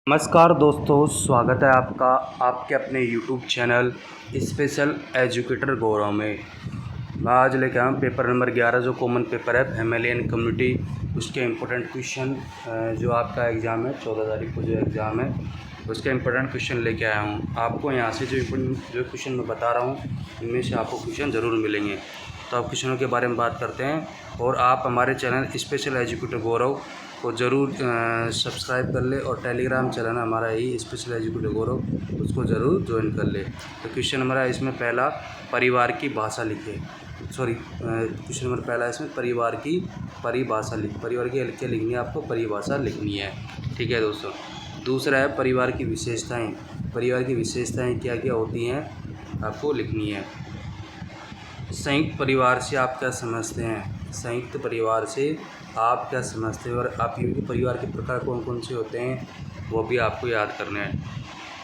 नमस्कार दोस्तों, स्वागत है आपका आपके अपने यूट्यूब चैनल स्पेशल एजुकेटर गौरव में। मैं आज लेके आया हूँ पेपर नंबर 11 जो कॉमन पेपर है फैमिली एंड कम्युनिटी। उसके इम्पोर्टेंट क्वेश्चन जो आपका एग्ज़ाम है 14 तारीख को जो एग्ज़ाम है उसके इम्पोर्टेंट क्वेश्चन लेके आया हूँ। आपको यहाँ से जो क्वेश्चन मैं बता रहा हूँ इनमें से आपको क्वेश्चन ज़रूर मिलेंगे। तो आप क्वेश्चनों के बारे में बात करते हैं और आप हमारे चैनल स्पेशल एजुकेटर गौरव को ज़रूर सब्सक्राइब कर ले और टेलीग्राम चैनल हमारा ही स्पेशल एजुकेटर गौरव उसको ज़रूर ज्वाइन कर ले। तो क्वेश्चन हमारा इसमें पहला परिवार की भाषा लिखे। क्वेश्चन नंबर पहला इसमें परिवार की परिभाषा परिवार की क्या लिखनी है, आपको परिभाषा लिखनी है। ठीक है दोस्तों। दूसरा है परिवार की विशेषताएं। परिवार की विशेषताएं क्या क्या होती हैं आपको लिखनी है। संयुक्त परिवार से आप क्या समझते हैं? संयुक्त परिवार से आप क्या समझते हैं और आप परिवार के प्रकार कौन कौन से होते हैं वो भी आपको याद करना है।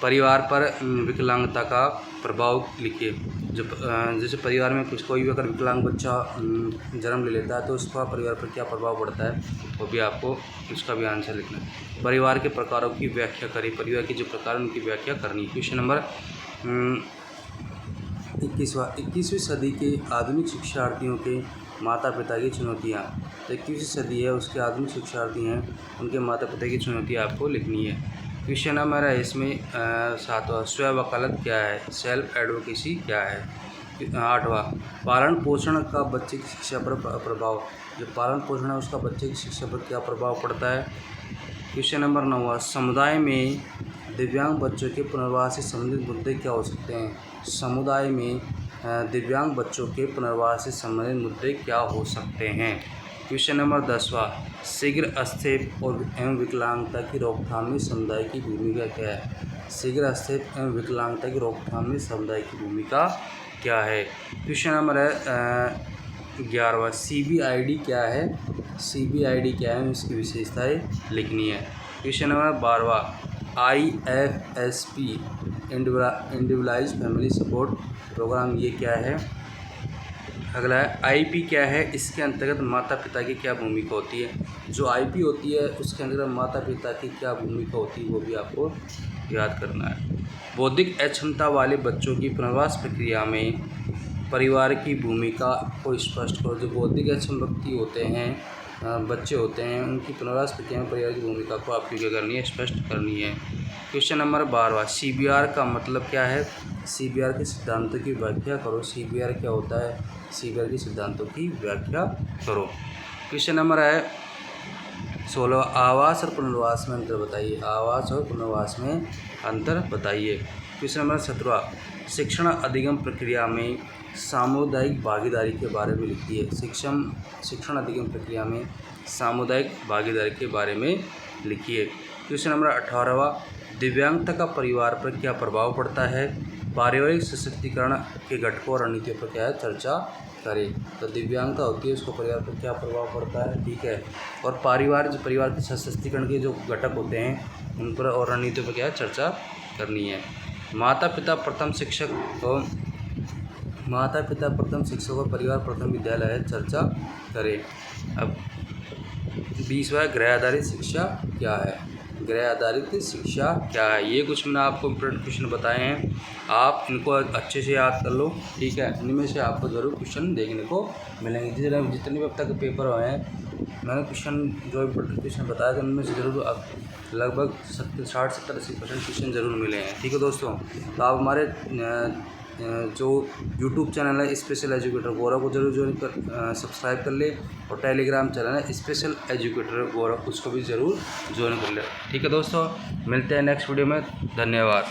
परिवार पर विकलांगता का प्रभाव लिखिए। जैसे परिवार में कोई भी अगर विकलांग बच्चा जन्म ले लेता है तो उसका परिवार पर क्या प्रभाव पड़ता है वो भी आपको उसका भी आंसर लिखना है। परिवार के प्रकारों की व्याख्या करें। परिवार के जो प्रकार उनकी व्याख्या करनी है। क्वेश्चन नंबर 21वीं सदी के आधुनिक शिक्षार्थियों के माता पिता की चुनौतियाँ। तो 21वीं सदी है उसके आधुनिक शिक्षार्थी हैं उनके माता पिता की चुनौतियाँ आपको लिखनी है। क्वेश्चन नंबर है इसमें 7वां स्व वकालत क्या है, सेल्फ एडवोकेसी क्या है। 8वां पालन पोषण का बच्चे की शिक्षा पर प्रभाव। जो पालन पोषण है उसका बच्चे की शिक्षा पर क्या प्रभाव पड़ता है। क्वेश्चन नंबर 9वां समुदाय में दिव्यांग बच्चों के पुनर्वास से संबंधित मुद्दे क्या हो सकते हैं। समुदाय में दिव्यांग बच्चों के पुनर्वास से संबंधित मुद्दे क्या हो सकते हैं। क्वेश्चन नंबर 10वां शीघ्र अस्थिप और एवं विकलांगता की रोकथाम में समुदाय की भूमिका क्या है। शीघ्र अस्थिप एवं विकलांगता की रोकथाम में समुदाय की भूमिका क्या है। क्वेश्चन नंबर है 11वां CBID क्या है। CBID क्या है इसकी विशेषताएं लिखनी है। क्वेश्चन नंबर 12वां IFSP individualized family support program ये क्या है। अगला है IP क्या है, इसके अंतर्गत माता पिता की क्या भूमिका होती है। जो IP होती है उसके अंतर्गत माता पिता की क्या भूमिका होती है वो भी आपको याद करना है। बौद्धिक अक्षमता वाले बच्चों की पुनर्वास प्रक्रिया में परिवार की भूमिका को स्पष्ट करो। जो बौद्धिक अक्षम व्यक्ति होते हैं बच्चे होते हैं उनकी पुनर्वास प्रक्रिया में परिवार की भूमिका को आपको क्या करनी है, स्पष्ट करनी है। क्वेश्चन नंबर 12वां CBR का मतलब क्या है। CBR के सिद्धांतों की व्याख्या करो। CBR क्या होता है, CBR के सिद्धांतों की व्याख्या करो। क्वेश्चन नंबर है 16वां आवास और पुनर्वास में अंतर बताइए। आवास और पुनर्वास में अंतर बताइए। क्वेश्चन नंबर 17वां शिक्षण अधिगम प्रक्रिया में सामुदायिक भागीदारी के बारे में लिखिए। शिक्षण अधिगम प्रक्रिया में सामुदायिक भागीदारी के बारे में लिखिए। क्वेश्चन नंबर 18वां दिव्यांगता का परिवार पर क्या प्रभाव पड़ता है। पारिवारिक सशक्तिकरण के घटकों और रणनीतियों पर क्या है चर्चा करें। तो दिव्यांगता होती है उसको परिवार पर क्या प्रभाव पड़ता है। ठीक है। और परिवार के सशक्तिकरण के जो घटक होते हैं उन पर और रणनीतियों पर क्या है चर्चा करनी है। माता पिता प्रथम शिक्षक और परिवार प्रथम विद्यालय है चर्चा करें। अब 20वां गृह आधारित शिक्षा क्या है। गृह आधारित शिक्षा क्या है। ये कुछ मैंने आपको इम्पोर्टेंट क्वेश्चन बताए हैं, आप इनको अच्छे से याद कर लो। ठीक है। इनमें से आपको ज़रूर क्वेश्चन देखने को मिलेंगे। जितने भी अब तक पेपर हुए हैं मैंने जो इम्पोर्टेंट क्वेश्चन बताया था उनमें से ज़रूर अब लगभग 60-70-80% क्वेश्चन ज़रूर मिले हैं। ठीक है दोस्तों। तो आप हमारे जो यूट्यूब चैनल है स्पेशल एजुकेटर गौरव को जरूर ज्वाइन कर सब्सक्राइब कर ले और टेलीग्राम चैनल है स्पेशल एजुकेटर गौरव उसको भी ज़रूर ज्वाइन कर ले। ठीक है दोस्तों, मिलते हैं नेक्स्ट वीडियो में। धन्यवाद।